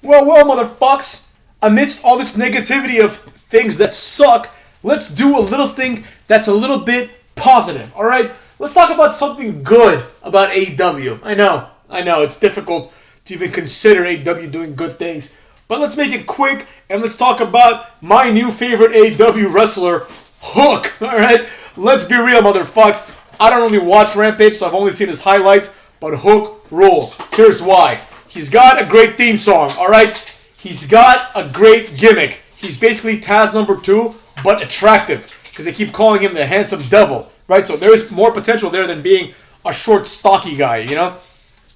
Well, motherfucks. Amidst all this negativity of things that suck, let's do a little thing that's a little bit positive, alright? Let's talk about something good about AEW. I know, it's difficult to even consider AEW doing good things. But let's make it quick, and let's talk about my new favorite AEW wrestler, Hook, alright? Let's be real, motherfucks. I don't really watch Rampage, so I've only seen his highlights, but Hook rules. Here's why. He's got a great theme song, alright? He's got a great gimmick. He's basically Taz number 2, but attractive, because they keep calling him the handsome devil, right? So there's more potential there than being a short, stocky guy, you know?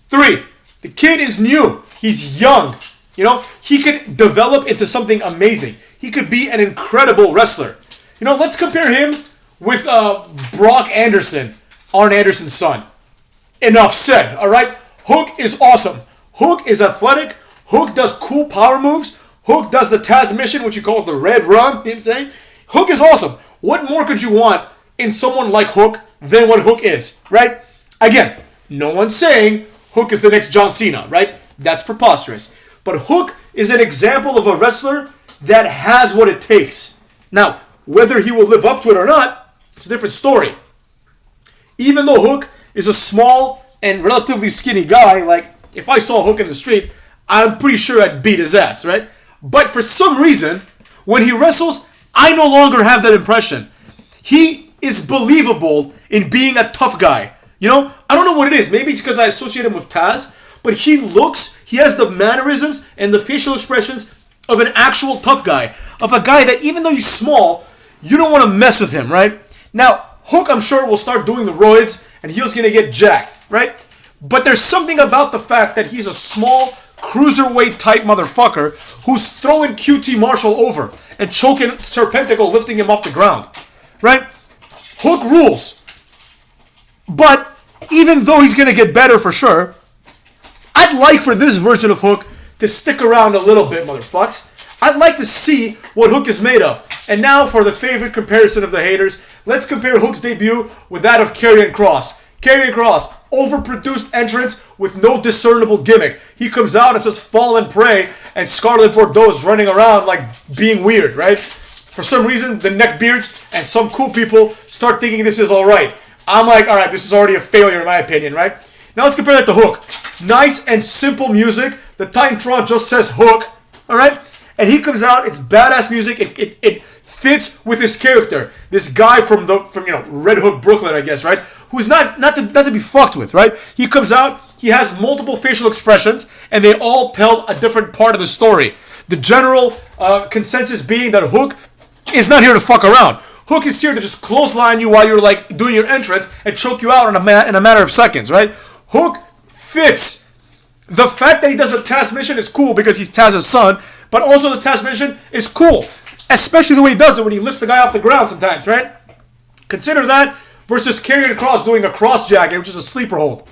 3, the kid is new. He's young, you know? He could develop into something amazing. He could be an incredible wrestler. You know, let's compare him with Brock Anderson, Arn Anderson's son. Enough said, alright? Hook is awesome. Hook is athletic. Hook does cool power moves. Hook does the Taz mission, which he calls the Red Run. You know what I'm saying? Hook is awesome. What more could you want in someone like Hook than what Hook is, right? Again, no one's saying Hook is the next John Cena, right? That's preposterous. But Hook is an example of a wrestler that has what it takes. Now, whether he will live up to it or not, it's a different story. Even though Hook is a small and relatively skinny guy, like, if I saw Hook in the street, I'm pretty sure I'd beat his ass, right? But for some reason, when he wrestles, I no longer have that impression. He is believable in being a tough guy. You know, I don't know what it is. Maybe it's because I associate him with Taz, but he has the mannerisms and the facial expressions of an actual tough guy. Of a guy that even though he's small, you don't want to mess with him, right? Now, Hook, I'm sure, will start doing the roids, and he's going to get jacked, right? But there's something about the fact that he's a small, cruiserweight type motherfucker who's throwing QT Marshall over and choking Serpenticle, lifting him off the ground, right? Hook rules. But even though he's going to get better for sure, I'd like for this version of Hook to stick around a little bit, motherfucks. I'd like to see what Hook is made of. And now for the favorite comparison of the haters, let's compare Hook's debut with that of Karrion Kross. Karrion Kross, overproduced entrance with no discernible gimmick. He comes out and says fall and pray, and Scarlett Bordeaux is running around like being weird, right? For some reason, the neckbeards and some cool people start thinking this is alright. I'm like, alright, this is already a failure in my opinion, right? Now let's compare that to Hook. Nice and simple music. The Titantron just says Hook, alright? And he comes out, it's badass music, it fits with his character. This guy from Red Hook, Brooklyn, I guess, right? Who's not to be fucked with, right? He comes out, he has multiple facial expressions, and they all tell a different part of the story. The general consensus being that Hook is not here to fuck around. Hook is here to just clothesline you while you're like doing your entrance and choke you out in a matter of seconds, right? Hook fits. The fact that he does the Taz mission is cool because he's Taz's son, but also the Taz mission is cool. Especially the way he does it when he lifts the guy off the ground sometimes, right? Consider that versus Karrion Kross doing a cross jacket, which is a sleeper hold.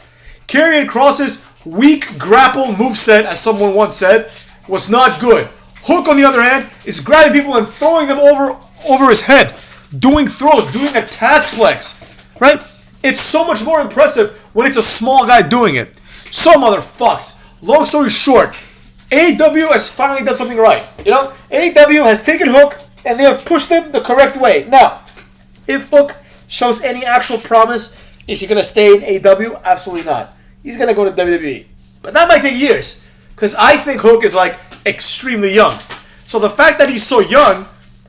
Karrion Kross's weak grapple moveset, as someone once said, was not good. Hook, on the other hand, is grabbing people and throwing them over his head. Doing throws, doing a Tazplex, right? It's so much more impressive when it's a small guy doing it. So, motherfucks, long story short, AEW has finally done something right. You know, AEW has taken Hook and they have pushed him the correct way. Now, if Hook shows any actual promise, is he going to stay in AEW? Absolutely not. He's going to go to WWE. But that might take years, because I think Hook is like extremely young. So the fact that he's so young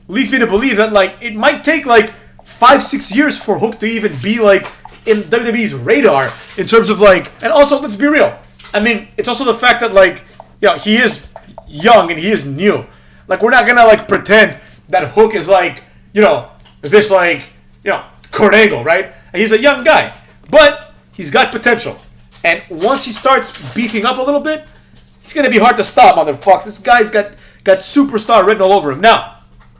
leads me to believe that like it might take like 5-6 years for Hook to even be like in WWE's radar in terms of like, and also let's be real. I mean, it's also the fact that like, you know, he is young and he is new. Like, we're not gonna like pretend that Hook is like, you know, this like, you know, Kurt Angle, right? And he's a young guy, but he's got potential. And once he starts beefing up a little bit, it's gonna be hard to stop, motherfuckers. This guy's got superstar written all over him. Now,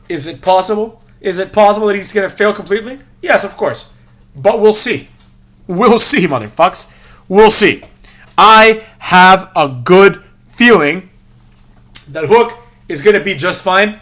is it possible? Is it possible that he's gonna fail completely? Yes, of course. But we'll see. We'll see, motherfuckers. We'll see. I have a good feeling that Hook is going to be just fine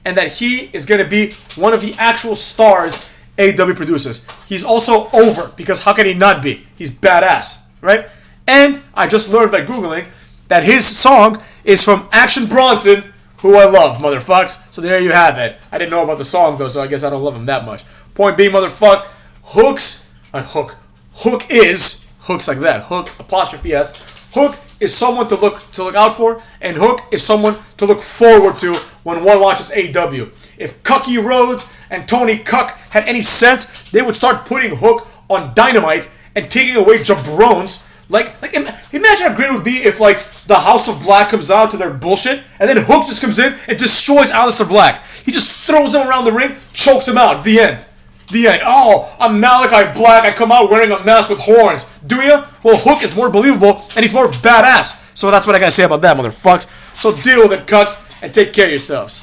and that he is going to be one of the actual stars AEW produces. He's also over because how can he not be? He's badass, right? And I just learned by Googling that his song is from Action Bronson, who I love, motherfucks. So there you have it. I didn't know about the song, though, so I guess I don't love him that much. Point being, motherfuck, Hook is, Hook's like that, Hook, apostrophe S. Hook is someone to look out for, and Hook is someone to look forward to when one watches AEW. If Cucky Rhodes and Tony Cuck had any sense, they would start putting Hook on Dynamite and taking away jabrones. Like imagine how great it would be if, like, the House of Black comes out to their bullshit, and then Hook just comes in and destroys Aleister Black. He just throws him around the ring, chokes him out. The end. Oh, I'm Malachi Black. I come out wearing a mask with horns. Do ya? Well, Hook is more believable, and he's more badass. So that's what I gotta say about that, motherfucks. So deal with it, cucks, and take care of yourselves.